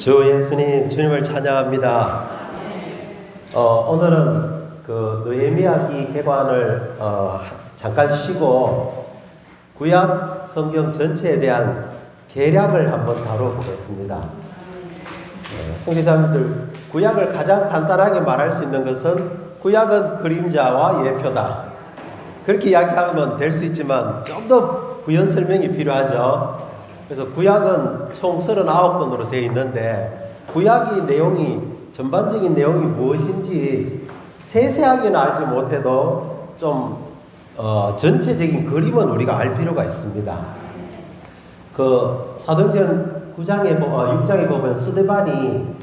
주 예수님, 주님을 찬양합니다. 오늘은 그 느헤미야기 개관을 잠깐 쉬고 구약 성경 전체에 대한 개략을 한번 다뤄보겠습니다. 형제자매들, 구약을 가장 간단하게 말할 수 있는 것은 구약은 그림자와 예표다. 그렇게 이야기하면 될 수 있지만 좀 더 부연 설명이 필요하죠. 그래서 구약은 총 39권으로 되어 있는데 구약의 내용이 전반적인 내용이 무엇인지 세세하게는 알지 못해도 좀 전체적인 그림은 우리가 알 필요가 있습니다. 그 사도행전 6장에 보면 스데반이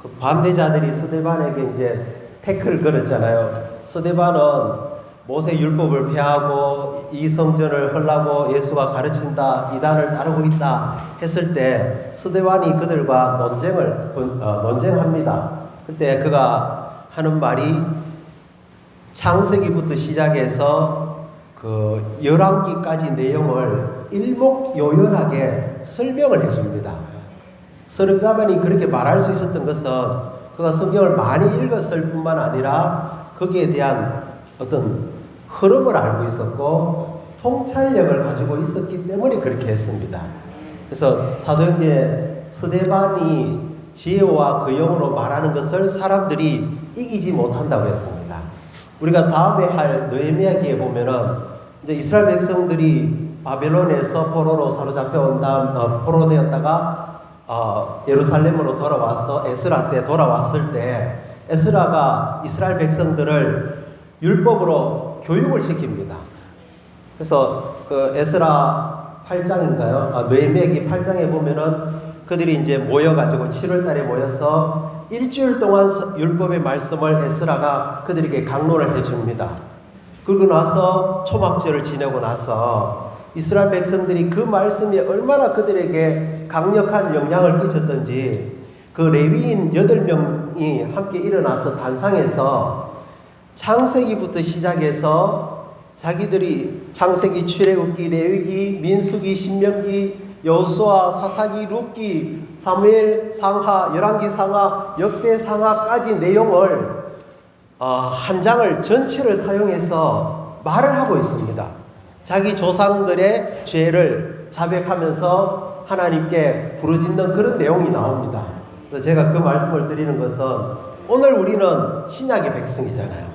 그 반대자들이 스데반에게 이제 태클을 걸었잖아요. 스데반은 모세 율법을 폐하고 이 성전을 헐라고 예수가 가르친다, 이단을 따르고 있다 했을 때 스데반이 그들과 논쟁합니다. 그때 그가 하는 말이 창세기부터 시작해서 그 열왕기까지 내용을 일목요연하게 설명을 해줍니다. 스데반이 그렇게 말할 수 있었던 것은 그가 성경을 많이 읽었을 뿐만 아니라 거기에 대한 어떤 흐름을 알고 있었고 통찰력을 가지고 있었기 때문에 그렇게 했습니다. 그래서 사도행전에 스데반이 지혜와 그 영으로 말하는 것을 사람들이 이기지 못한다고 했습니다. 우리가 다음에 할 느헤미야기에 보면은 이제 이스라엘 백성들이 바벨론에서 포로로 사로잡혀 온 다음 포로되었다가 예루살렘으로 돌아와서 에스라 때 돌아왔을 때 에스라가 이스라엘 백성들을 율법으로 교육을 시킵니다. 그래서 그 에스라 8장인가요? 느헤미야기 8장에 보면은 그들이 이제 모여가지고 7월 달에 모여서 일주일 동안 율법의 말씀을 에스라가 그들에게 강론을 해줍니다. 그러고 나서 초막절을 지내고 나서 이스라엘 백성들이 그 말씀이 얼마나 그들에게 강력한 영향을 끼쳤던지 그 레위인 8명이 함께 일어나서 단상에서 창세기부터 시작해서 자기들이 창세기, 출애굽기, 레위기, 민수기, 신명기, 여호수아, 사사기, 룻기, 사무엘 상하, 열왕기 상하, 역대 상하까지 내용을 한 장을 전체를 사용해서 말을 하고 있습니다. 자기 조상들의 죄를 자백하면서 하나님께 부르짖는 그런 내용이 나옵니다. 그래서 제가 그 말씀을 드리는 것은 오늘 우리는 신약의 백성이잖아요.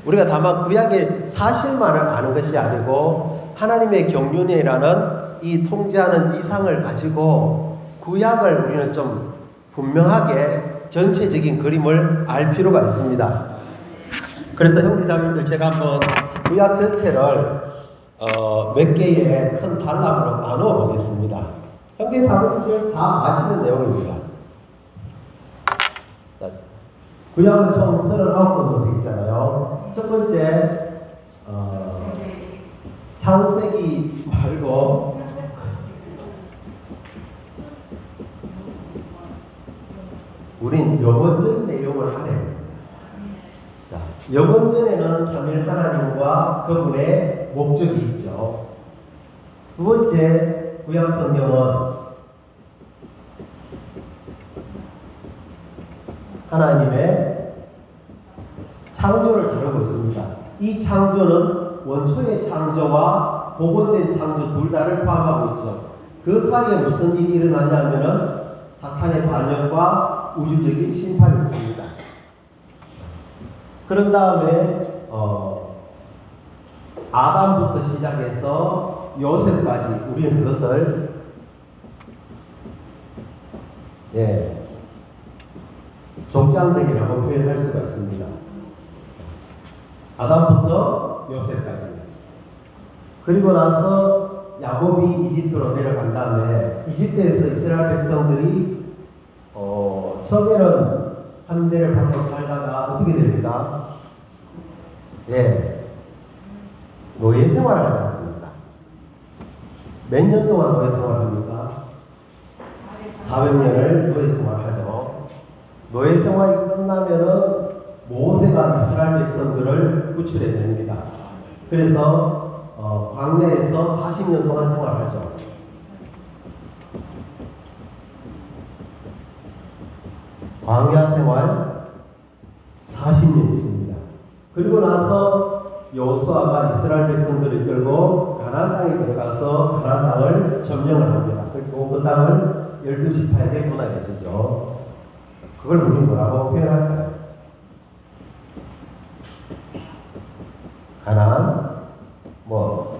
우리가 다만 구약의 사실만을 아는 것이 아니고 하나님의 경륜이라는 이 통제하는 이상을 가지고 구약을 우리는 좀 분명하게 전체적인 그림을 알 필요가 있습니다. 그래서 형제자매들, 제가 한번 구약 전체를 몇 개의 큰 단락으로 나누어 보겠습니다. 형제자매들 다 아시는 내용입니다. 구약은 총 39권으로 되어 있잖아요. 첫 번째 창세기 말고 우린 영원전 내용을 하네요. 자, 영원전에는 삼위일 하나님과 그분의 목적이 있죠. 두 번째 구약 성경은 하나님의 창조를 다루고 있습니다. 이 창조는 원초의 창조와 복원된 창조 둘 다를 포함하고 있죠. 그 사이에 무슨 일이 일어나냐면은 사탄의 반역과 우주적인 심판이 있습니다. 그런 다음에 아담부터 시작해서 요셉까지 우리는 그것을 족장대기라고 표현할 수가 있습니다. 아담부터 요셉까지. 그리고 나서 야곱이 이집트로 내려간 다음에 이집트에서 이스라엘 백성들이 처음에는 한 대를 받고 살다가 어떻게 됩니까? 노예 생활을 하지 않습니까? 몇 년 동안 노예 생활을 합니까? 400년을 노예 생활을 하죠. 노예 생활이 끝나면은 모세가 이스라엘 백성들을 구출해냅니다. 그래서 광야에서 40년 동안 생활하죠. 광야 생활 40년 있습니다. 그리고 나서 여호수아가 이스라엘 백성들을 이끌고 가나안 땅에 들어가서 가나안 땅을 점령을 합니다. 그리고 그 땅을 12지파에게 분할해 주죠. 그걸 우리 뭐라고 표현할까요? 가나안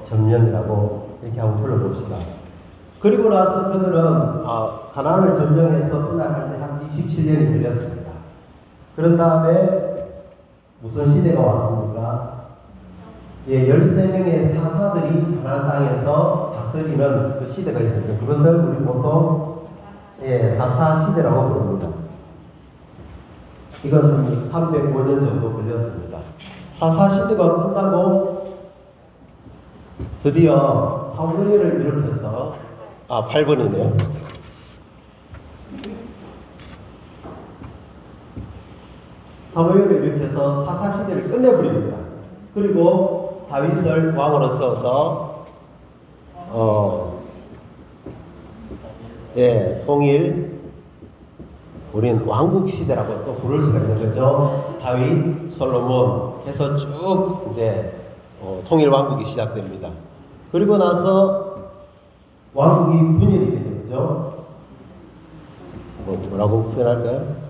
점령이라고 이렇게 한번 불러봅시다. 그리고 나서 그들은 가나안을 점령해서 분할할 때 한 27년이 걸렸습니다. 그런 다음에 무슨 시대가 왔습니까? 13명의 사사들이 가나안 땅에서 다스리는 그 시대가 있었죠. 그것을 우리 보통 사사 시대라고 부릅니다. 이건 305년 정도 걸렸습니다. 사사 시대가 끝나고 드디어 사무엘을 일으켜서 8번이네요. 사무엘을 일으켜서 사사 시대를 끝내버립니다. 그리고 다윗을 왕으로 세워서 통일 우린 왕국 시대라고 또 부를 수가 있는 거죠. 다윗, 솔로몬 해서 쭉 이제 통일 왕국이 시작됩니다. 그리고 나서 왕국이 분열이 되죠, 그죠? 뭐라고 표현할까요?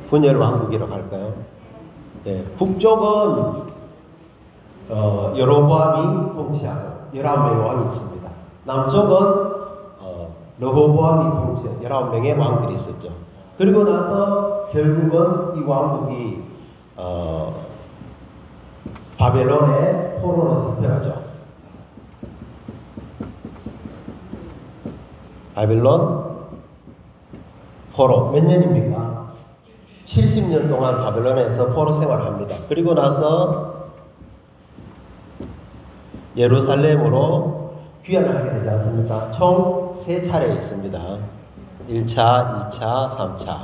분열 왕국이라고 할까요? 북쪽은 여로보암이 통치하고 11명의 왕이 있습니다. 남쪽은 르호보암이 통치한 11명의 왕들이 있었죠. 그리고 나서 결국은 이 왕국이 바벨론의 포로로 잡혀가죠. 바벨론 포로 몇 년입니까? 70년 동안 바벨론에서 포로 생활합니다. 그리고 나서 예루살렘으로 귀환을 하게 되지 않습니까? 총 3차례 있습니다. 1차, 2차, 3차.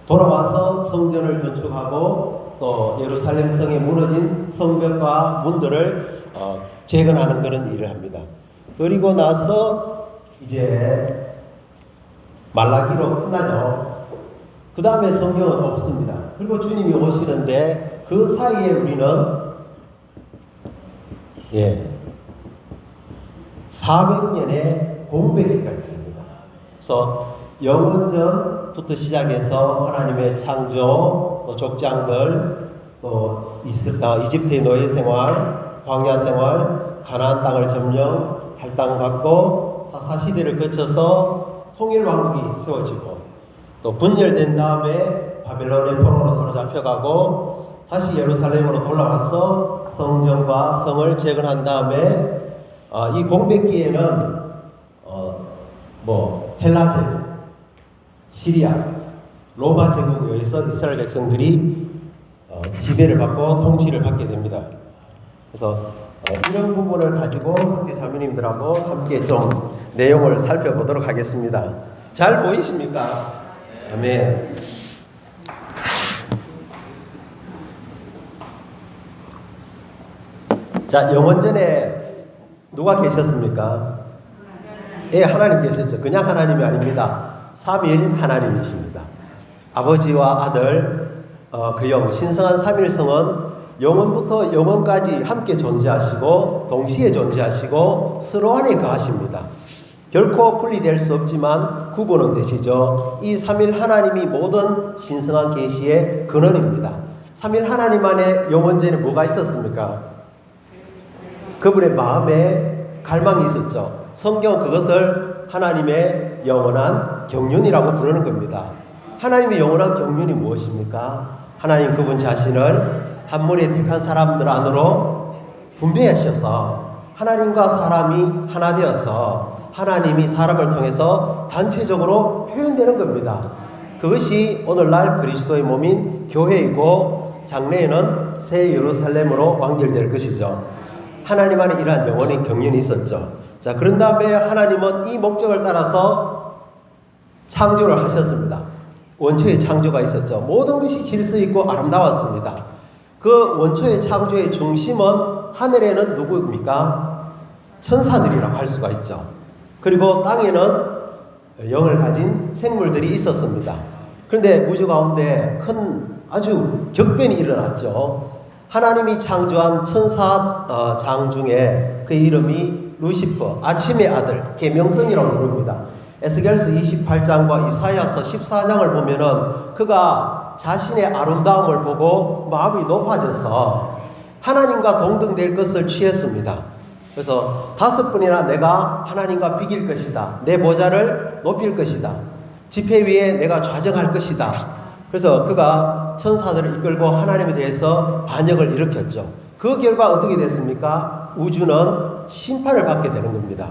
돌아와서 성전을 건축하고 또 예루살렘 성에 무너진 성벽과 문들을 재건하는 그런 일을 합니다. 그리고 나서 이제 말라기로 끝나죠. 그 다음에 성경은 없습니다. 그리고 주님이 오시는데 그 사이에 우리는 400년의 공백기가 있습니다. 그래서 영원전부터 시작해서 하나님의 창조, 또 족장들, 또 이집트의 노예 생활, 광야 생활, 가나안 땅을 점령, 할당받고 사사 시대를 거쳐서 통일 왕국이 세워지고 또 분열된 다음에 바벨론의 포로로 사로잡혀가고 다시 예루살렘으로 돌아와서 성전과 성을 재건한 다음에 이 공백기에는 헬라 제국, 시리아, 로마 제국에 의해서 이스라엘 백성들이 지배를 받고 통치를 받게 됩니다. 그래서 이런 부분을 가지고 형제 자매님들하고 함께 좀 내용을 살펴보도록 하겠습니다. 잘 보이십니까? 아멘. 자, 영원전에 누가 계셨습니까? 하나님 계셨죠. 그냥 하나님이 아닙니다. 삼위일 하나님이십니다. 아버지와 아들, 그 영, 신성한 삼일성은 영원부터 영원까지 함께 존재하시고 동시에 존재하시고 서로 안에 거하십니다. 결코 분리될 수 없지만 구분은 되시죠. 이 삼일 하나님이 모든 신성한 계시의 근원입니다. 삼일 하나님 안에 영원전에 뭐가 있었습니까? 그분의 마음에 갈망이 있었죠. 성경은 그것을 하나님의 영원한 경륜이라고 부르는 겁니다. 하나님의 영원한 경륜이 무엇입니까? 하나님 그분 자신을 한 무리의 택한 사람들 안으로 분배하셔서 하나님과 사람이 하나 되어서 하나님이 사람을 통해서 단체적으로 표현되는 겁니다. 그것이 오늘날 그리스도의 몸인 교회이고 장래에는 새 예루살렘으로 완결될 것이죠. 하나님 안에 이러한 영원의 경륜이 있었죠. 자, 그런 다음에 하나님은 이 목적을 따라서 창조를 하셨습니다. 원초의 창조가 있었죠. 모든 것이 질서 있고 아름다웠습니다. 그 원초의 창조의 중심은 하늘에는 누구입니까? 천사들이라고 할 수가 있죠. 그리고 땅에는 영을 가진 생물들이 있었습니다. 그런데 우주 가운데 큰 아주 격변이 일어났죠. 하나님이 창조한 천사장 중에 그 이름이 루시퍼, 아침의 아들, 계명성이라고 부릅니다. 에스겔서 28장과 이사야서 14장을 보면은 그가 자신의 아름다움을 보고 마음이 높아져서 하나님과 동등될 것을 취했습니다. 그래서 5번이나 내가 하나님과 비길 것이다. 내 보좌를 높일 것이다. 지폐 위에 내가 좌정할 것이다. 그래서 그가 천사들을 이끌고 하나님에 대해서 반역을 일으켰죠. 그 결과 어떻게 됐습니까? 우주는 심판을 받게 되는 겁니다.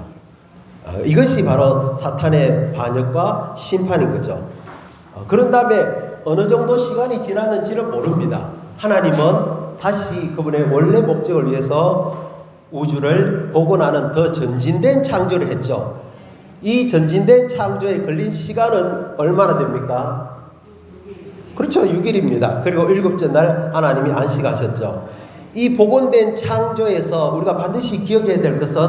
이것이 바로 사탄의 반역과 심판인 거죠. 그런 다음에 어느 정도 시간이 지났는지는 모릅니다. 하나님은 다시 그분의 원래 목적을 위해서 우주를 복원하는 더 전진된 창조를 했죠. 이 전진된 창조에 걸린 시간은 얼마나 됩니까? 그렇죠. 6일입니다. 그리고 7째 날 하나님이 안식하셨죠. 이 복원된 창조에서 우리가 반드시 기억해야 될 것은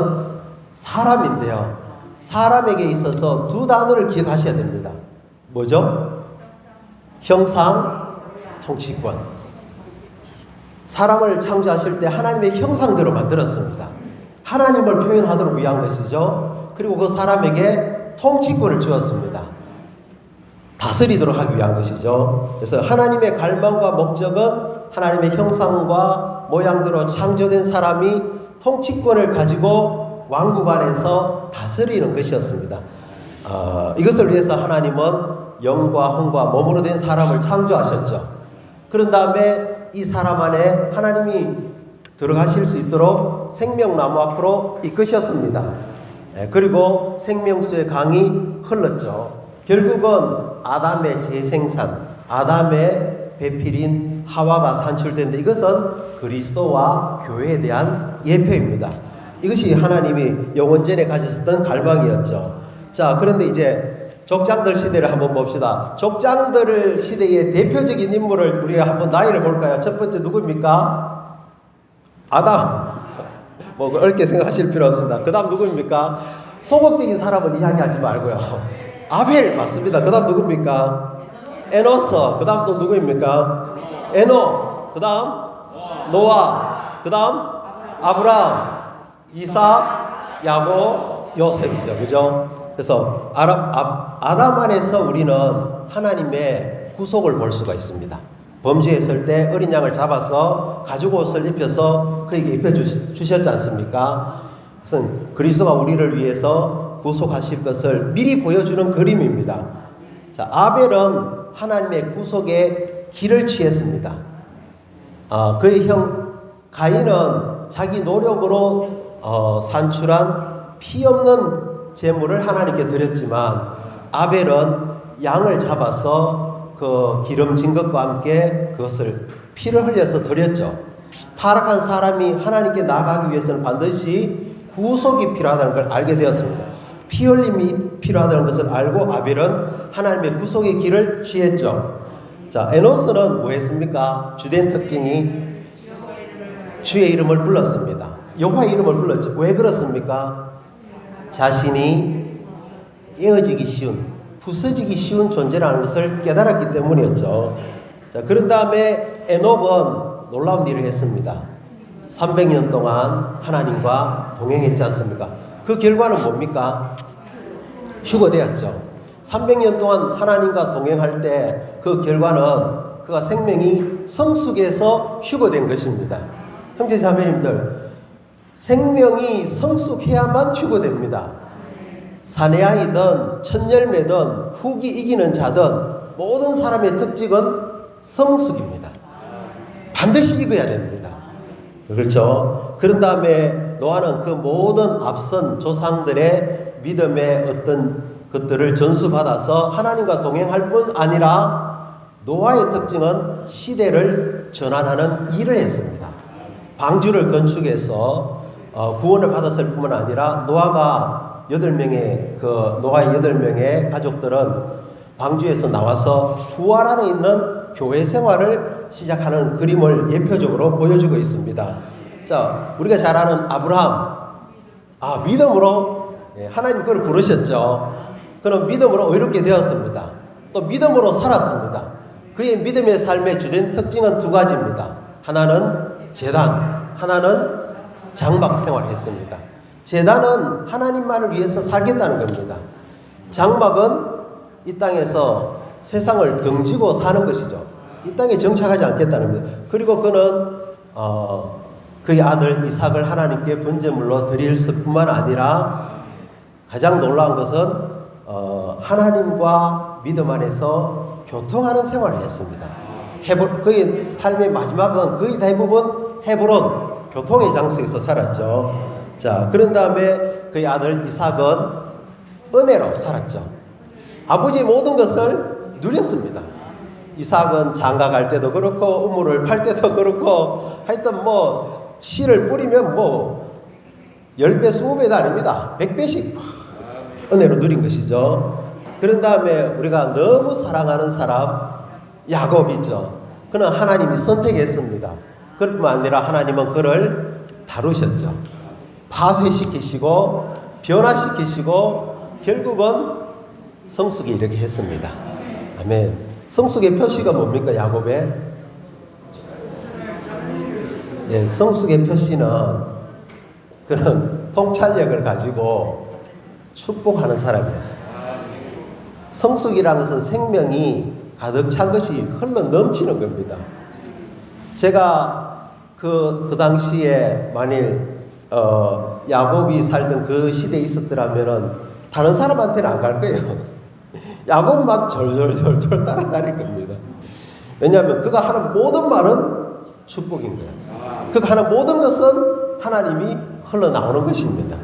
사람인데요. 사람에게 있어서 두 단어를 기억하셔야 됩니다. 뭐죠? 형상, 통치권. 사람을 창조하실 때 하나님의 형상대로 만들었습니다. 하나님을 표현하도록 위한 것이죠. 그리고 그 사람에게 통치권을 주었습니다. 다스리도록 하기 위한 것이죠. 그래서 하나님의 갈망과 목적은 하나님의 형상과 모양대로 창조된 사람이 통치권을 가지고 왕국 안에서 다스리는 것이었습니다. 이것을 위해서 하나님은 영과 혼과 몸으로 된 사람을 창조하셨죠. 그런 다음에 이 사람 안에 하나님이 들어가실 수 있도록 생명나무 앞으로 이끄셨습니다. 그리고 생명수의 강이 흘렀죠. 결국은 아담의 재생산, 아담의 배필인 하와가 산출된데 이것은 그리스도와 교회에 대한 예표입니다. 이것이 하나님이 영원전에 가지셨던 갈망이었죠. 자, 그런데 이제 족장들 시대를 한번 봅시다. 족장들 시대의 대표적인 인물을 우리가 한번 나이를 볼까요? 첫 번째 누구입니까? 아담. 뭐 어렵게 생각하실 필요 없습니다. 그 다음 누구입니까? 소극적인 사람은 이야기하지 말고요. 아벨 맞습니다. 그 다음 누구입니까? 에노스. 그 다음 또 누구입니까? 에노. 그 다음 노아. 그 다음 아브라함, 이삭, 야곱, 요셉이죠. 그죠? 그래서 아담 안에서 우리는 하나님의 구속을 볼 수가 있습니다. 범죄했을 때 어린 양을 잡아서 가죽 옷을 입혀서 그에게 입혀주셨지 않습니까? 그것은 그리스도가 우리를 위해서 구속하실 것을 미리 보여주는 그림입니다. 자, 아벨은 하나님의 구속의 길을 취했습니다. 그의 형 가인은 자기 노력으로 산출한 피 없는 제물을 하나님께 드렸지만 아벨은 양을 잡아서 그 기름진 것과 함께 그것을 피를 흘려서 드렸죠. 타락한 사람이 하나님께 나아가기 위해서는 반드시 구속이 필요하다는 걸 알게 되었습니다. 피 흘림이 필요하다는 것을 알고 아벨은 하나님의 구속의 길을 취했죠. 자, 에노스는 뭐 했습니까? 주된 특징이 주의 이름을 불렀습니다. 여호와의 이름을 불렀죠. 왜 그렇습니까? 자신이 깨어지기 쉬운, 부서지기 쉬운 존재라는 것을 깨달았기 때문이었죠. 자, 그런 다음에 에녹은 놀라운 일을 했습니다. 300년 동안 하나님과 동행했지 않습니까? 그 결과는 뭡니까? 휴거되었죠. 300년 동안 하나님과 동행할 때 그 결과는 그가 생명이 성숙해서 휴거된 것입니다. 형제 자매님들, 생명이 성숙해야만 휴거됩니다. 사내아이든 첫열매든 후기 이기는 자든 모든 사람의 특징은 성숙입니다. 반드시 익어야 됩니다. 그렇죠? 그런 다음에 노아는 그 모든 앞선 조상들의 믿음의 어떤 것들을 전수받아서 하나님과 동행할 뿐 아니라 노아의 특징은 시대를 전환하는 일을 했습니다. 방주를 건축해서 구원을 받았을 뿐만 아니라 노아가 8명의 노아의 8명의 가족들은 방주에서 나와서 부활 안에 있는 교회 생활을 시작하는 그림을 예표적으로 보여주고 있습니다. 자, 우리가 잘 아는 아브라함, 믿음으로 하나님 그를 부르셨죠. 그는 믿음으로 의롭게 되었습니다. 또 믿음으로 살았습니다. 그의 믿음의 삶의 주된 특징은 두 가지입니다. 하나는 제단, 하나는 장막 생활을 했습니다. 제단은 하나님만을 위해서 살겠다는 겁니다. 장막은 이 땅에서 세상을 등지고 사는 것이죠. 이 땅에 정착하지 않겠다는 겁니다. 그리고 그는 그의 아들 이삭을 하나님께 번제물로 드릴 뿐만 아니라 가장 놀라운 것은 하나님과 믿음 안에서 교통하는 생활을 했습니다. 그의 삶의 마지막은 거의 대부분 헤브론 교통의 장소에서 살았죠. 자, 그런 다음에 그의 아들 이삭은 은혜로 살았죠. 아버지의 모든 것을 누렸습니다. 이삭은 장가 갈 때도 그렇고 우물을 팔 때도 그렇고 하여튼 씨를 뿌리면 10배 20배도 아닙니다. 100배씩 은혜로 누린 것이죠. 그런 다음에 우리가 너무 사랑하는 사람 야곱이죠. 그는 하나님이 선택했습니다. 그뿐만 아니라 하나님은 그를 다루셨죠. 파쇄시키시고 변화시키시고 결국은 성숙에 이르게 했습니다. 아멘. 성숙의 표시가 뭡니까? 야곱의 성숙의 표시는 그는 통찰력을 가지고 축복하는 사람이었습니다. 성숙이라는 것은 생명이 가득 찬 것이 흘러 넘치는 겁니다. 제가 그 당시에 만일 야곱이 살던 그 시대에 있었더라면 다른 사람한테는 안 갈 거예요. 야곱만 절절절절 따라다닐 겁니다. 왜냐하면 그가 하는 모든 말은 축복인 거예요. 그가 하는 모든 것은 하나님이 흘러나오는 것입니다.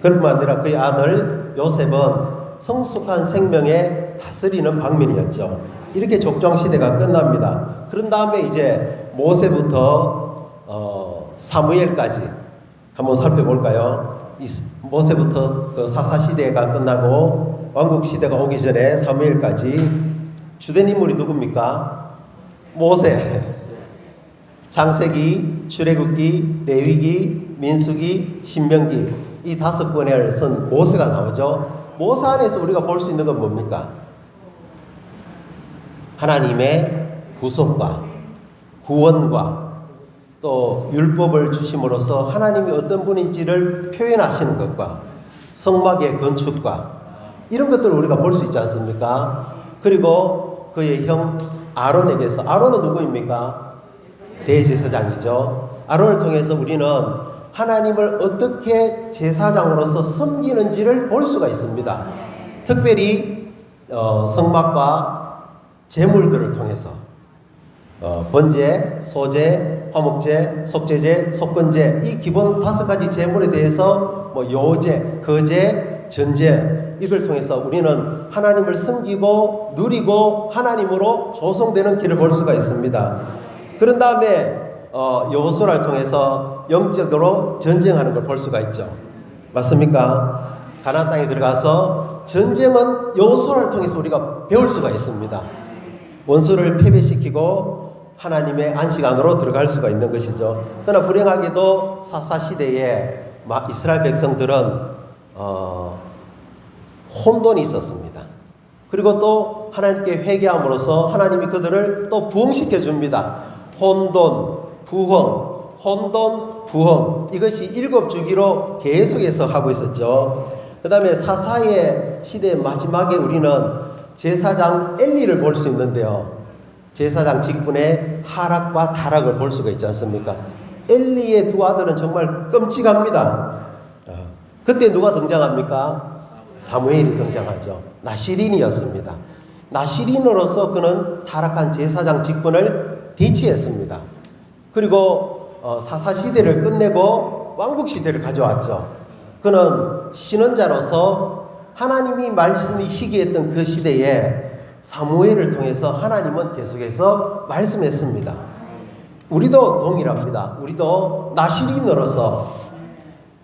그뿐만 아니라 그의 아들 요셉은 성숙한 생명에 다스리는 방면이었죠. 이렇게 족장시대가 끝납니다. 그런 다음에 이제 모세부터 사무엘까지 한번 살펴볼까요? 모세부터 그 사사시대가 끝나고 왕국시대가 오기 전에 사무엘까지 주된 인물이 누굽니까? 모세, 창세기, 출애굽기, 레위기, 민수기, 신명기 이 5권을 쓴 모세가 나오죠. 모세 안에서 우리가 볼 수 있는 건 뭡니까? 하나님의 구속과 구원과 또 율법을 주심으로써 하나님이 어떤 분인지를 표현하시는 것과 성막의 건축과 이런 것들을 우리가 볼 수 있지 않습니까? 그리고 그의 형 아론에게서, 아론은 누구입니까? 대제사장이죠. 아론을 통해서 우리는 하나님을 어떻게 제사장으로서 섬기는지를 볼 수가 있습니다. 특별히 성막과 제물들을 통해서 번제, 소제, 화목제, 속제제, 속건제 이 기본 5가지 제물에 대해서 요제, 거제, 전제 이걸 통해서 우리는 하나님을 섬기고 누리고 하나님으로 조성되는 길을 볼 수가 있습니다. 그런 다음에 여호수아를 통해서 영적으로 전쟁하는 걸 볼 수가 있죠. 맞습니까? 가나안 땅에 들어가서 전쟁은 여호수아를 통해서 우리가 배울 수가 있습니다. 원수를 패배시키고 하나님의 안식 안으로 들어갈 수가 있는 것이죠. 그러나 불행하게도 사사시대에 이스라엘 백성들은 혼돈이 있었습니다. 그리고 또 하나님께 회개함으로써 하나님이 그들을 또 부흥시켜 줍니다. 혼돈, 부흥, 혼돈, 부흥 이것이 7주기로 계속해서 하고 있었죠. 그 다음에 사사의 시대의 마지막에 우리는 제사장 엘리를 볼 수 있는데요. 제사장 직분의 하락과 타락을 볼 수가 있지 않습니까? 엘리의 2 아들은 정말 끔찍합니다. 그때 누가 등장합니까? 사무엘이 등장하죠. 나시린이었습니다. 나시린으로서 그는 타락한 제사장 직분을 대치했습니다. 그리고 사사시대를 끝내고 왕국시대를 가져왔죠. 그는 신원자로서 하나님이 말씀이 희귀했던 그 시대에 사무엘을 통해서 하나님은 계속해서 말씀했습니다. 우리도 동일합니다. 우리도 나시린으로서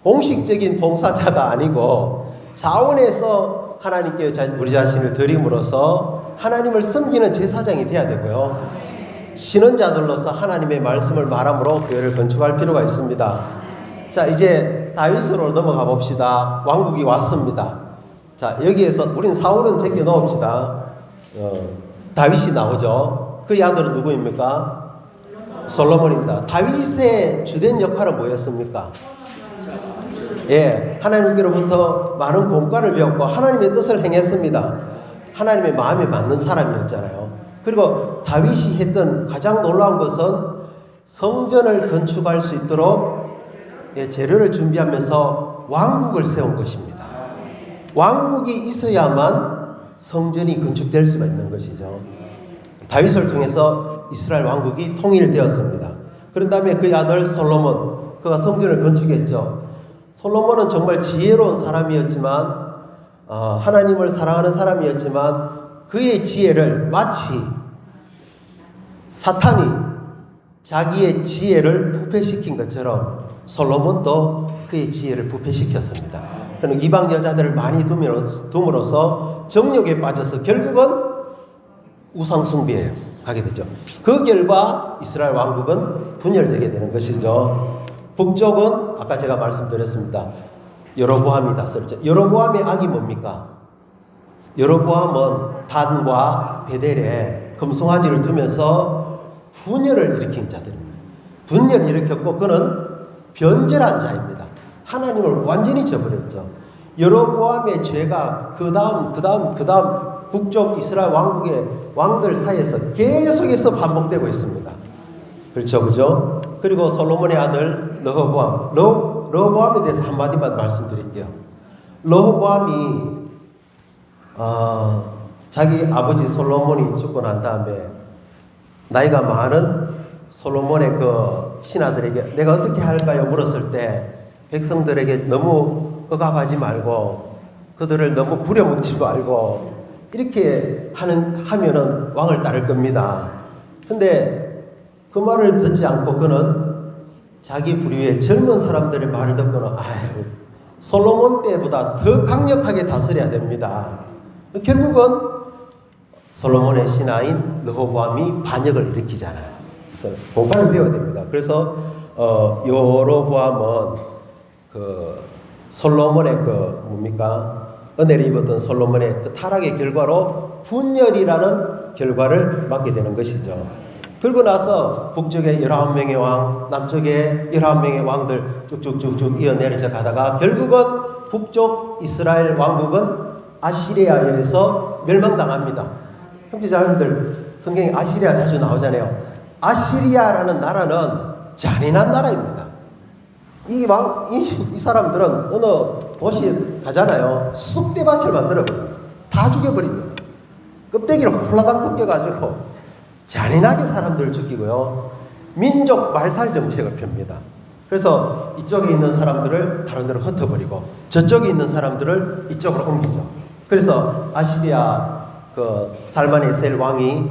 공식적인 봉사자가 아니고 자원에서 하나님께 우리 자신을 드림으로써 하나님을 섬기는 제사장이 되어야 되고요. 신원자들로서 하나님의 말씀을 말함으로 교회를 건축할 필요가 있습니다. 자, 이제 다윗으로 넘어가 봅시다. 왕국이 왔습니다. 자, 여기에서 우린 사울은 제껴 넣읍시다. 다윗이 나오죠. 그 아들은 누구입니까? 솔로몬입니다. 다윗의 주된 역할은 뭐였습니까? 예, 하나님께로부터 많은 공과를 배웠고 하나님의 뜻을 행했습니다. 하나님의 마음에 맞는 사람이었잖아요. 그리고 다윗이 했던 가장 놀라운 것은 성전을 건축할 수 있도록 재료를 준비하면서 왕국을 세운 것입니다. 왕국이 있어야만 성전이 건축될 수가 있는 것이죠. 다윗을 통해서 이스라엘 왕국이 통일되었습니다. 그런 다음에 그의 아들 솔로몬, 그가 성전을 건축했죠. 솔로몬은 정말 지혜로운 사람이었지만 하나님을 사랑하는 사람이었지만 그의 지혜를 마치 사탄이 자기의 지혜를 부패시킨 것처럼 솔로몬도 그의 지혜를 부패시켰습니다. 그는 이방 여자들을 많이 둠으로써 정욕에 빠져서 결국은 우상 숭배에 가게 되죠. 그 결과 이스라엘 왕국은 분열되게 되는 것이죠. 북쪽은 아까 제가 말씀드렸습니다. 여로보암이 다스렸죠. 여로보암의 악이 뭡니까? 여로보암은 단과 베델에 금송아지를 두면서 분열을 일으킨 자들입니다. 분열을 일으켰고 그는 변절한 자입니다. 하나님을 완전히 저버렸죠. 여로보암의 죄가 그 다음 북쪽 이스라엘 왕국의 왕들 사이에서 계속해서 반복되고 있습니다. 그렇죠, 그죠? 그리고 솔로몬의 아들 르호보암, 르호보암에 대해서 한마디만 말씀드릴게요. 르호보암이 자기 아버지 솔로몬이 죽고 난 다음에 나이가 많은 솔로몬의 그 신하들에게 내가 어떻게 할까요? 물었을 때 백성들에게 너무 억압하지 말고 그들을 너무 부려먹지 말고 이렇게 하면은 왕을 따를 겁니다. 근데 그 말을 듣지 않고 그는 자기 부류의 젊은 사람들의 말을 듣고는 솔로몬 때보다 더 강력하게 다스려야 됩니다. 결국은 솔로몬의 신하인 르호보암이 반역을 일으키잖아요. 그래서 공부를 배워야 됩니다. 그래서 여로보암은 그 솔로몬의 은혜를 입었던 솔로몬의 그 타락의 결과로 분열이라는 결과를 맞게 되는 것이죠. 그러고 나서 북쪽에 19명의 왕, 남쪽에 19명의 왕들 쭉쭉쭉쭉 이어내려져 가다가 결국은 북쪽 이스라엘 왕국은 아시리아에 의해서 멸망당합니다. 형제자매들, 성경에 아시리아 자주 나오잖아요. 아시리아라는 나라는 잔인한 나라입니다. 이 사람들은 어느 도시에 가잖아요. 쑥대밭을 만들어버립니다. 다 죽여버립니다. 껍데기를 홀라당 벗겨가지고 잔인하게 사람들을 죽이고요. 민족 말살 정책을 펴니다. 그래서 이쪽에 있는 사람들을 다른 데로 흩어버리고 저쪽에 있는 사람들을 이쪽으로 옮기죠. 그래서 아시리아 그 살만에셀 왕이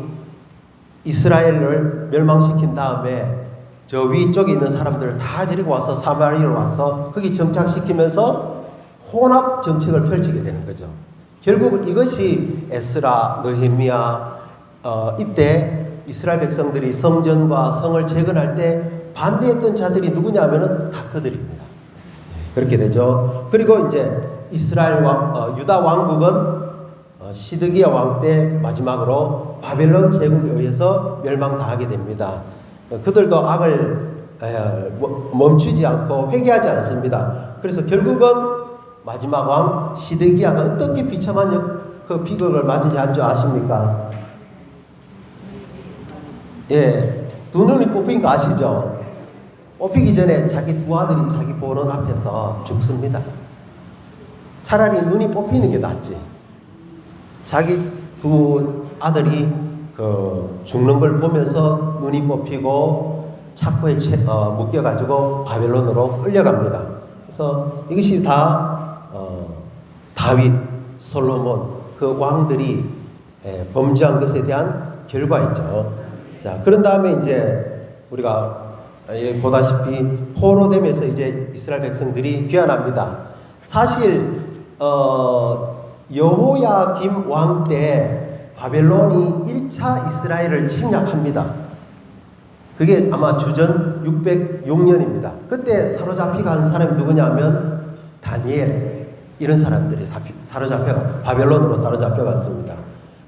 이스라엘을 멸망시킨 다음에 저 위쪽에 있는 사람들을 다 데리고 와서 사마리아로 와서 거기 정착시키면서 혼합 정책을 펼치게 되는 거죠. 결국 이것이 에스라, 느헤미야 이때 이스라엘 백성들이 성전과 성을 재건할 때 반대했던 자들이 누구냐면은 다 그들입니다. 그렇게 되죠. 그리고 이제 이스라엘 유다 왕국은 시드기야 왕 때 마지막으로 바벨론 제국에 의해서 멸망당하게 됩니다. 그들도 악을 멈추지 않고 회개하지 않습니다. 그래서 결국은 마지막 왕 시드기야가 어떻게 비참한 그 비극을 맞이하지 않죠? 아십니까? 예, 두 눈이 뽑힌 거 아시죠? 뽑히기 전에 자기 두 아들이 자기 보는 앞에서 죽습니다. 차라리 눈이 뽑히는 게 낫지. 자기 두 아들이 죽는 걸 보면서 눈이 뽑히고 착고에 묶여가지고 바벨론으로 끌려갑니다. 그래서 이것이 다 다윗, 솔로몬 그 왕들이 범죄한 것에 대한 결과이죠. 자, 그런 다음에 이제 우리가 보다시피 포로되면서 이제 이스라엘 백성들이 귀환합니다. 사실 여호야김 왕 때 바벨론이 1차 이스라엘을 침략합니다. 그게 아마 주전 606년입니다. 그때 사로잡히가 한 사람이 누구냐면 다니엘. 이런 사람들이 바벨론으로 사로잡혀갔습니다.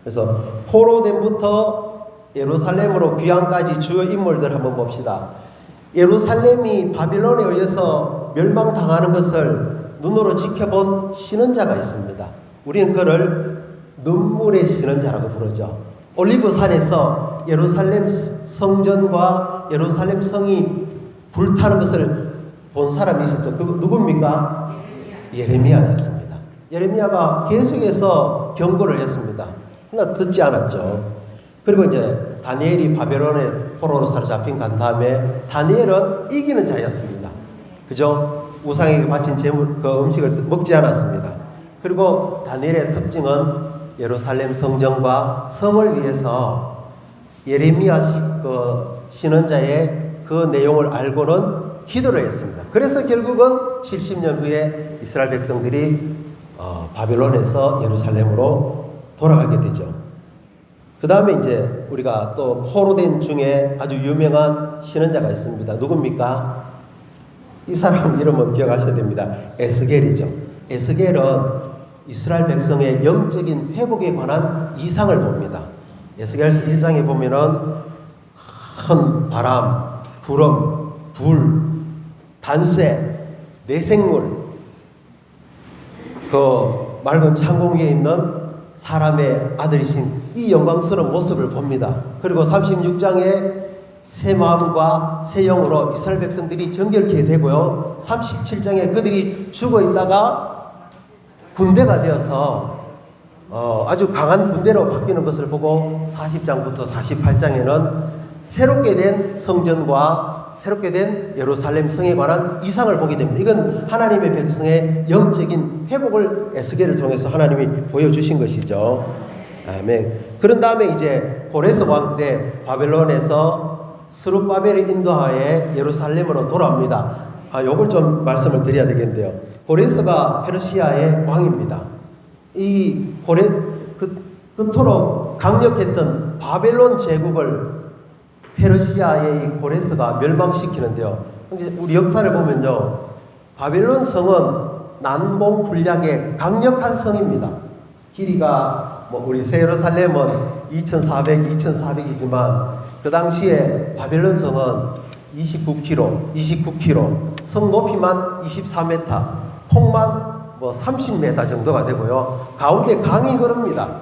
그래서 포로됨부터 예루살렘으로 귀환까지 주요 인물들 한번 봅시다. 예루살렘이 바벨론에 의해서 멸망당하는 것을 눈으로 지켜본 신원자가 있습니다. 우리는 그를 눈물의 신원자라고 부르죠. 올리브산에서 예루살렘 성전과 예루살렘 성이 불타는 것을 본 사람이 있었죠. 그 누굽니까? 예레미야였습니다. 예레미야가 계속해서 경고를 했습니다. 그러나 듣지 않았죠. 그리고 이제 다니엘이 바벨론의 포로로 사로잡힌 간 다음에 다니엘은 이기는 자였습니다. 그죠? 우상에게 바친 그 음식을 먹지 않았습니다. 그리고 다니엘의 특징은 예루살렘 성전과 성을 위해서 예레미야 신언자의 그 내용을 알고는 기도를 했습니다. 그래서 결국은 70년 후에 이스라엘 백성들이 바벨론에서 예루살렘으로 돌아가게 되죠. 그 다음에 이제 우리가 또 포로된 중에 아주 유명한 신언자가 있습니다. 누굽니까? 이 사람 이름은 기억하셔야 됩니다. 에스겔이죠. 에스겔은 이스라엘 백성의 영적인 회복에 관한 이상을 봅니다. 에스겔서 1장에 보면은 큰 바람, 구름, 불, 단새, 내생물, 그 맑은 창공 위에 있는 사람의 아들이신 이 영광스러운 모습을 봅니다. 그리고 36장에 새 마음과 새 영으로 이스라엘 백성들이 정결케 되고요. 37장에 그들이 죽어 있다가 군대가 되어서 아주 강한 군대로 바뀌는 것을 보고 40장부터 48장에는 새롭게 된 성전과 새롭게 된 예루살렘 성에 관한 이상을 보게 됩니다. 이건 하나님의 백성의 영적인 회복을 에스겔을 통해서 하나님이 보여주신 것이죠. 아멘. 그런 다음에 이제 고레스 왕 때 바벨론에서 스룹바벨의 인도하에 예루살렘으로 돌아옵니다. 요걸 좀 말씀을 드려야 되겠는데요. 고레스가 페르시아의 왕입니다. 그토록 강력했던 바벨론 제국을 페르시아의 이 고레스가 멸망시키는데요. 우리 역사를 보면요, 바벨론 성은 난공불락의 강력한 성입니다. 길이가 우리 새 예루살렘은 2,400이지만 그 당시에 바벨론 성은 29km, 성 높이만 24m, 폭만 30m 정도가 되고요. 가운데 강이 흐릅니다.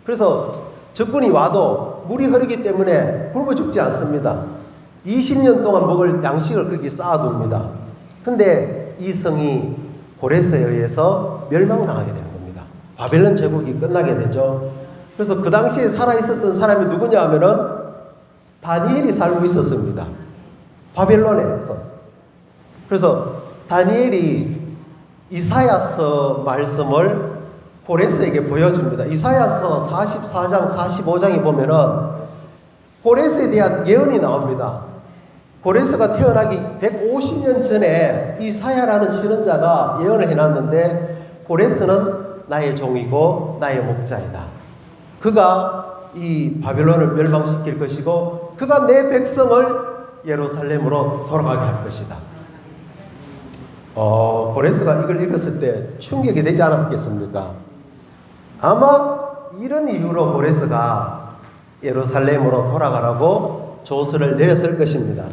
그래서 적군이 와도 물이 흐르기 때문에 굶어 죽지 않습니다. 20년 동안 먹을 양식을 그렇게 쌓아둡니다. 근데 이 성이 고레스에 의해서 멸망당하게 되는 겁니다. 바벨론 제국이 끝나게 되죠. 그래서 그 당시에 살아있었던 사람이 누구냐 하면은 다니엘이 살고 있었습니다. 바벨론에서. 그래서 다니엘이 이사야서 말씀을 고레스에게 보여줍니다. 이사야서 44장, 45장에 보면은 고레스에 대한 예언이 나옵니다. 고레스가 태어나기 150년 전에 이사야라는 신언자가 예언을 해놨는데 고레스는 나의 종이고 나의 목자이다. 그가 이 바벨론을 멸망시킬 것이고 그가 내 백성을 예루살렘으로 돌아가게 할 것이다. 고레스가 이걸 읽었을 때 충격이 되지 않았겠습니까? 아마 이런 이유로 고레스가 예루살렘으로 돌아가라고 조서를 내렸을 것입니다.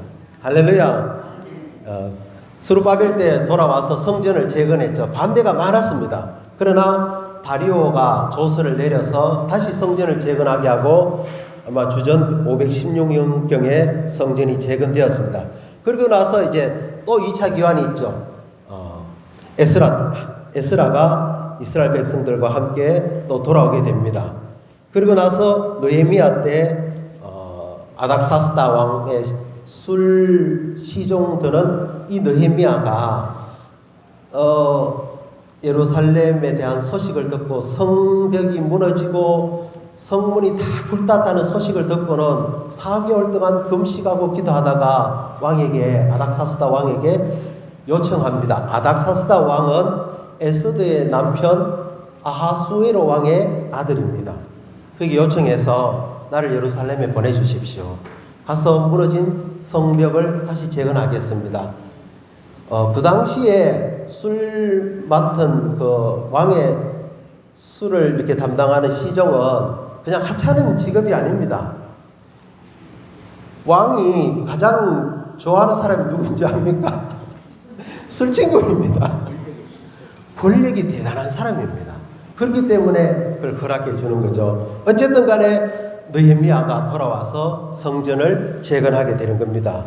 할렐루야. 스룹바벨 때 돌아와서 성전을 재건했죠. 반대가 많았습니다. 그러나 다리오가 조서를 내려서 다시 성전을 재건하게 하고 아마 주전 516년경에 성전이 재건되었습니다. 그리고 나서 이제 또 2차 기환이 있죠. 에스라가 이스라엘 백성들과 함께 또 돌아오게 됩니다. 그리고 나서 느헤미야 때 아닥사스다 왕의 술 시종드는 이 느헤미야가 예루살렘에 대한 소식을 듣고 성벽이 무너지고 성문이 다 불탔다는 소식을 듣고는 4개월 동안 금식하고 기도하다가 아닥사스다 왕에게 요청합니다. 아닥사스다 왕은 에스드의 남편 아하수에로 왕의 아들입니다. 그게 요청해서 나를 예루살렘에 보내주십시오. 가서 무너진 성벽을 다시 재건하겠습니다. 그 당시에 당시에 술 맡은 그 왕의 술을 이렇게 담당하는 시정은 그냥 하찮은 직업이 아닙니다. 왕이 가장 좋아하는 사람이 누군지 압니까? 술친구입니다. 권력이 대단한 사람입니다. 그렇기 때문에 그걸 허락해 주는 거죠. 어쨌든 간에 느헤미야가 돌아와서 성전을 재건하게 되는 겁니다.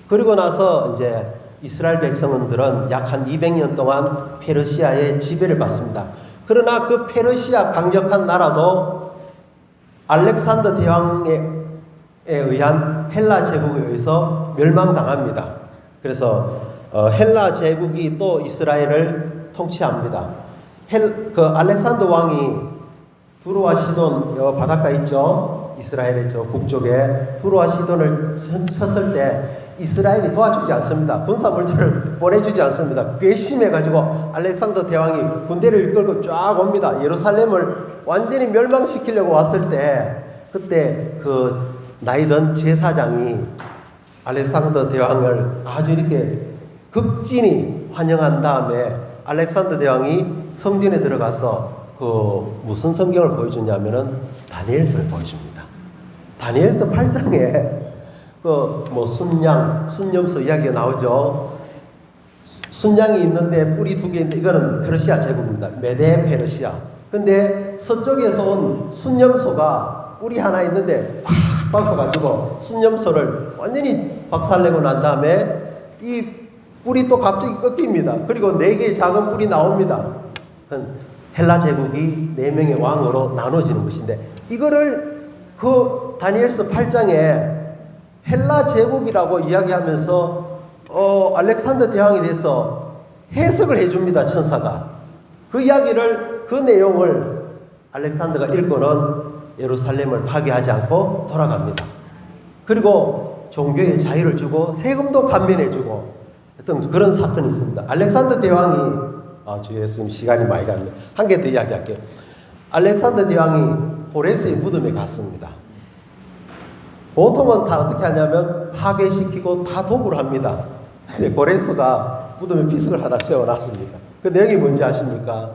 그리고 나서 이제 이스라엘 백성들은 약 한 200년 동안 페르시아의 지배를 받습니다. 그러나 그 페르시아 강력한 나라도 알렉산더 대왕에 의한 헬라 제국에 의해서 멸망당합니다. 그래서 헬라 제국이 또 이스라엘을 통치합니다. 그 알렉산더 왕이 두로와 시돈 바닷가 있죠? 이스라엘의 저 북쪽에 두로와 시돈을 쳤을 때 이스라엘이 도와주지 않습니다. 군사물자를 보내주지 않습니다. 괘씸해가지고 알렉산더 대왕이 군대를 이끌고 쫙 옵니다. 예루살렘을 완전히 멸망시키려고 왔을 때 그때 그 나이든 제사장이 알렉산더 대왕을 아주 이렇게 극진히 환영한 다음에 알렉산더 대왕이 성전에 들어가서 그 무슨 성경을 보여주냐면은 다니엘서를 보여줍니다. 다니엘서 8장에 그 뭐 순양, 순념서 이야기가 나오죠. 순양이 있는데 뿔이 2개인데 이거는 페르시아 제국입니다. 메데 페르시아. 근데 서쪽에서 온 순념소가 뿔이 하나 있는데 확 박아가지고 순념소를 완전히 박살내고 난 다음에 이 뿔이 또 갑자기 꺾입니다. 그리고 4개의 작은 뿔이 나옵니다. 헬라 제국이 4명의 왕으로 나눠지는 것인데 이거를 그 다니엘서 8장에 헬라 제국이라고 이야기하면서 알렉산더 대왕에 대해서 해석을 해줍니다. 천사가. 그 이야기를 그 내용을 알렉산더가 읽고는 예루살렘을 파괴하지 않고 돌아갑니다. 그리고 종교의 자유를 주고 세금도 감면해주고 어떤 그런 사건이 있습니다. 알렉산더 대왕이 주 예수님 시간이 많이 갑니다. 한 개 더 이야기할게요. 알렉산더 대왕이 고레스의 무덤에 갔습니다. 보통은 다 어떻게 하냐면 파괴시키고 다 도구를 합니다. 근데 고레스가 무덤에 비석을 하나 세워놨습니다. 그 내용이 뭔지 아십니까?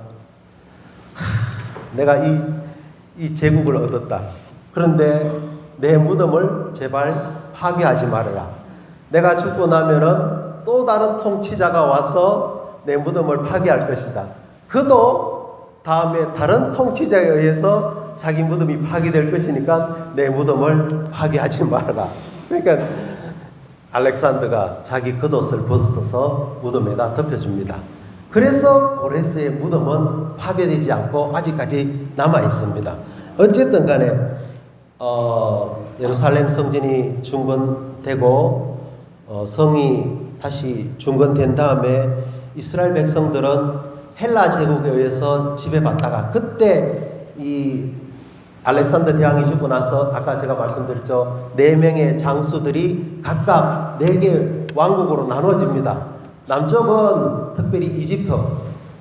내가 이 제국을 얻었다. 그런데 내 무덤을 제발 파괴하지 말아라. 내가 죽고 나면은 또 다른 통치자가 와서 내 무덤을 파괴할 것이다. 그도 다음에 다른 통치자에 의해서 자기 무덤이 파괴될 것이니까 내 무덤을 파괴하지 말아라. 그러니까 알렉산더가 자기 겉옷을 벗어서 무덤에다 덮여줍니다. 그래서 고레스의 무덤은 파괴되지 않고 아직까지 남아 있습니다. 어쨌든 간에 예루살렘 성전이 중건되고 성이 다시 중건된 다음에 이스라엘 백성들은 헬라 제국에 의해서 지배받다가 그때 이 알렉산더 대왕이 죽고 나서 아까 제가 말씀드렸죠. 4명의 장수들이 각각 4개 왕국으로 나눠집니다. 남쪽은 특별히 이집트,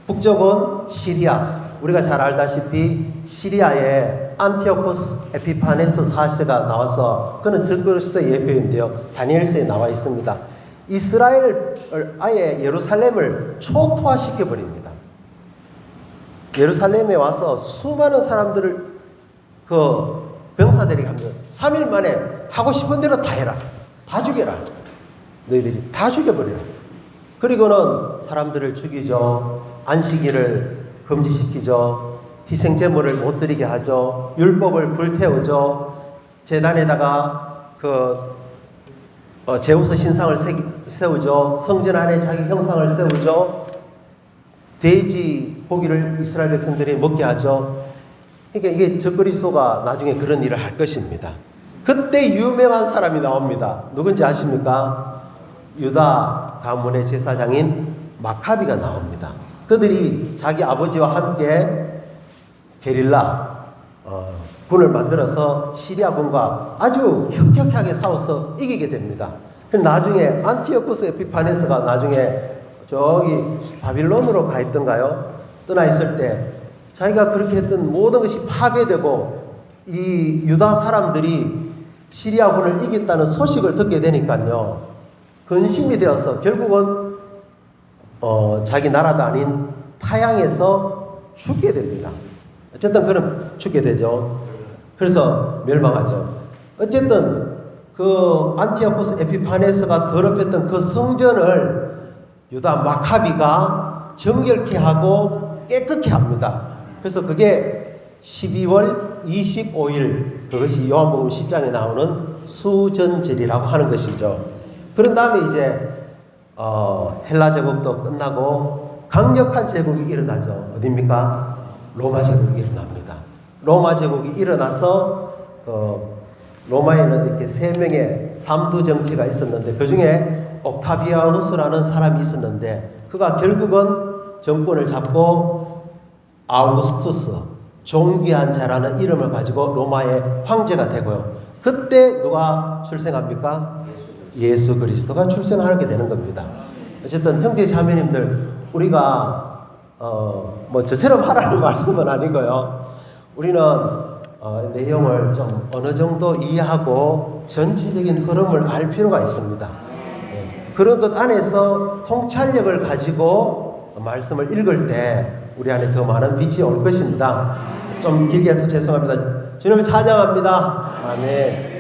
북쪽은 시리아. 우리가 잘 알다시피 시리아에 안티오코스 에피파네스 4세가 나와서 그는 적그리스도의 예표인데요. 다니엘서에 나와 있습니다. 이스라엘을 아예 예루살렘을 초토화시켜버립니다. 예루살렘에 와서 수많은 사람들을 그 병사들이 하면 3일 만에 하고 싶은 대로 다 해라. 다 죽여라. 너희들이 다 죽여버려라. 그리고는 사람들을 죽이죠. 안식일을 금지시키죠. 희생제물을 못 드리게 하죠. 율법을 불태우죠. 제단에다가 제우스 신상을 세우죠. 성전 안에 자기 형상을 세우죠. 돼지 고기를 이스라엘 백성들이 먹게 하죠. 그러니까 이게 적그리스도가 나중에 그런 일을 할 것입니다. 그때 유명한 사람이 나옵니다. 누군지 아십니까? 유다 가문의 제사장인 마카비가 나옵니다. 그들이 자기 아버지와 함께 게릴라 군을 만들어서 시리아군과 아주 혁혁하게 싸워서 이기게 됩니다. 나중에 안티오코스 에피파네스가 나중에 저기 바빌론으로 가 있던가요? 떠나 있을 때 자기가 그렇게 했던 모든 것이 파괴되고 이 유다 사람들이 시리아군을 이겼다는 소식을 듣게 되니까요. 근심이 되어서 결국은 자기 나라도 아닌 타향에서 죽게 됩니다. 어쨌든 그럼 죽게 되죠. 그래서 멸망하죠. 어쨌든 그 안티오쿠스 에피파네스가 더럽혔던 그 성전을 유다 마카비가 정결케 하고 깨끗게 합니다. 그래서 그게 12월 25일 그것이 요한복음 10장에 나오는 수전절이라고 하는 것이죠. 그런 다음에 이제 헬라 제국도 끝나고 강력한 제국이 일어나죠. 어디입니까? 로마 제국이 일어납니다. 로마 제국이 일어나서 로마에는 이렇게 세 명의 삼두 정치가 있었는데 그 중에 옥타비아누스라는 사람이 있었는데 그가 결국은 정권을 잡고 아우구스투스 존귀한 자라는 이름을 가지고 로마의 황제가 되고요. 그때 누가 출생합니까? 예수 그리스도가 출생하게 되는 겁니다. 어쨌든 형제 자매님들 우리가 뭐 저처럼 하라는 말씀은 아니고요. 우리는 내용을 좀 어느 정도 이해하고 전체적인 흐름을 알 필요가 있습니다. 그런 것 안에서 통찰력을 가지고 말씀을 읽을 때 우리 안에 더 많은 빛이 올 것입니다. 좀 길게 해서 죄송합니다. 주님을 찬양합니다. 아멘.